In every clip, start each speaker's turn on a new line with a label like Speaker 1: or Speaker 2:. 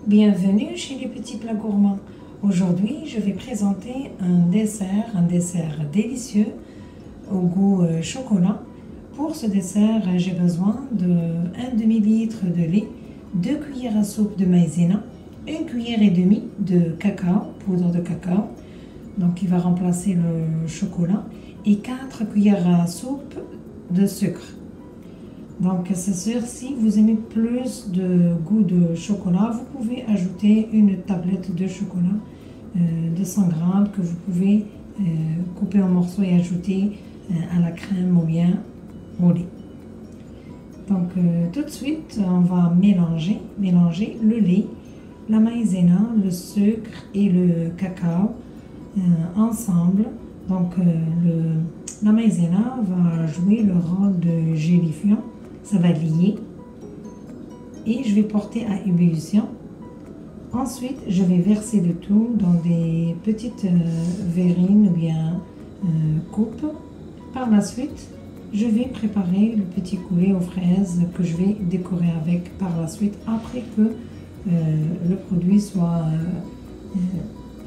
Speaker 1: Bienvenue chez les petits plats gourmands. Aujourd'hui, je vais présenter un dessert délicieux au goût chocolat. Pour ce dessert, j'ai besoin de 1 demi-litre de lait, 2 cuillères à soupe de maïzena, 1 cuillère et demie de cacao, poudre de cacao, donc qui va remplacer le chocolat, et 4 cuillères à soupe de sucre. Donc c'est sûr, si vous aimez plus de goût de chocolat, vous pouvez ajouter une tablette de chocolat de 100 grammes que vous pouvez couper en morceaux et ajouter à la crème ou bien au lait. Donc tout de suite, on va mélanger le lait, la maïzena, le sucre et le cacao ensemble. Donc la maïzena va jouer le rôle de gélifiant. Ça va lier et je vais porter à ébullition. Ensuite, je vais verser le tout dans des petites verrines ou bien coupes. Par la suite, je vais préparer le petit coulis aux fraises que je vais décorer avec par la suite après que le produit soit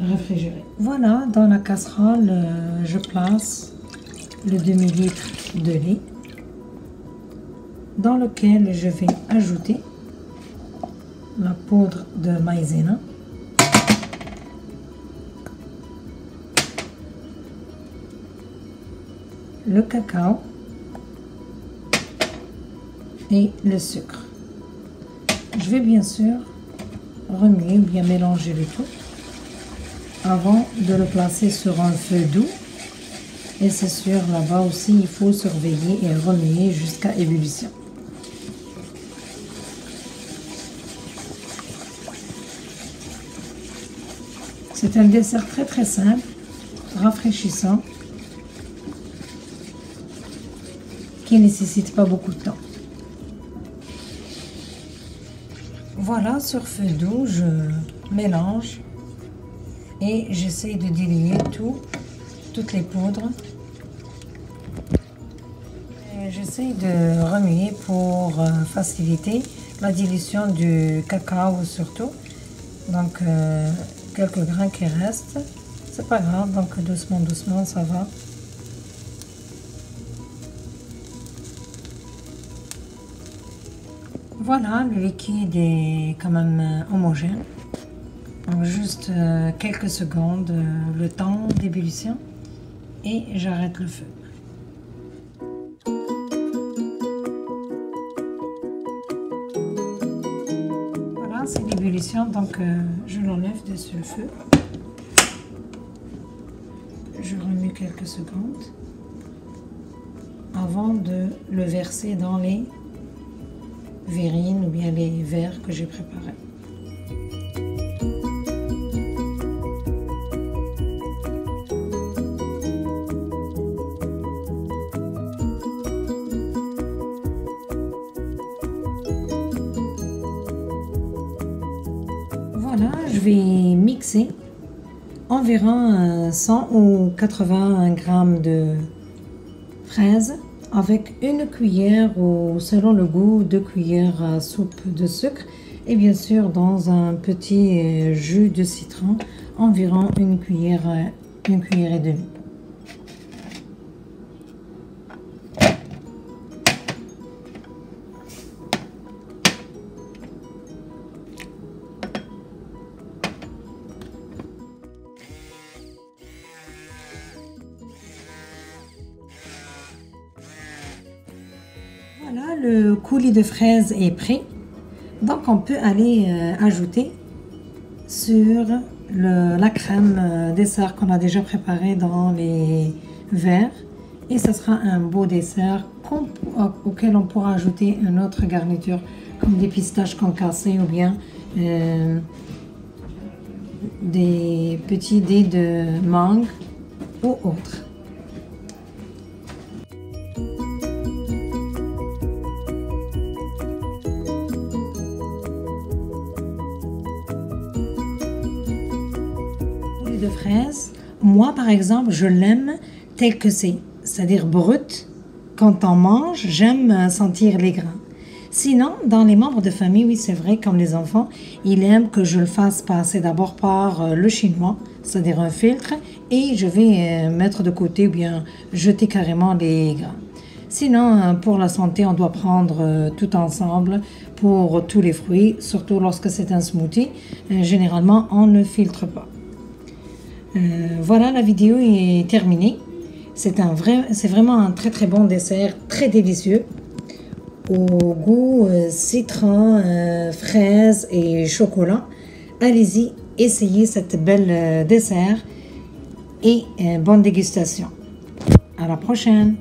Speaker 1: réfrigéré. Voilà, dans la casserole, je place le demi-litre de lait dans lequel je vais ajouter la poudre de maïzena, le cacao et le sucre. Je vais bien sûr remuer ou bien mélanger le tout avant de le placer sur un feu doux. Et c'est sûr, là-bas aussi, il faut surveiller et remuer jusqu'à ébullition. C'est un dessert très simple, rafraîchissant, qui ne nécessite pas beaucoup de temps. Voilà, sur feu doux, je mélange et j'essaie de diluer toutes les poudres. J'essaie de remuer pour faciliter la dilution du cacao surtout. Donc quelques grains qui restent, c'est pas grave, donc doucement ça va. Voilà, le liquide est quand même homogène. Donc juste quelques secondes, le temps d'ébullition et j'arrête le feu. Voilà, c'est l'ébullition, donc je l'enlève dessus le feu. Je remue quelques secondes avant de le verser dans les verrines ou bien les verres que j'ai préparés. Voilà, je vais mixer environ 100 ou 80 grammes de fraises avec une cuillère ou selon le goût 2 cuillères à soupe de sucre et bien sûr dans un petit jus de citron environ une cuillère et demie. Voilà, le coulis de fraises est prêt. Donc on peut aller ajouter sur la crème dessert qu'on a déjà préparée dans les verres. Et ce sera un beau dessert auquel on pourra ajouter une autre garniture comme des pistaches concassées ou bien des petits dés de mangue ou autre. De fraises, moi par exemple je l'aime tel que c'est, c'est-à-dire brut. Quand on mange, j'aime sentir les grains. Sinon, dans les membres de famille, oui, c'est vrai, comme les enfants, ils aiment que je le fasse passer d'abord par le chinois, c'est-à-dire un filtre, et je vais mettre de côté ou bien jeter carrément les grains. Sinon, pour la santé, on doit prendre tout ensemble pour tous les fruits, surtout lorsque c'est un smoothie. Généralement, on ne filtre pas. Voilà, la vidéo est terminée. C'est vraiment un très très bon dessert, très délicieux, au goût citron, fraise et chocolat. Allez-y, essayez cette belle dessert et bonne dégustation. À la prochaine!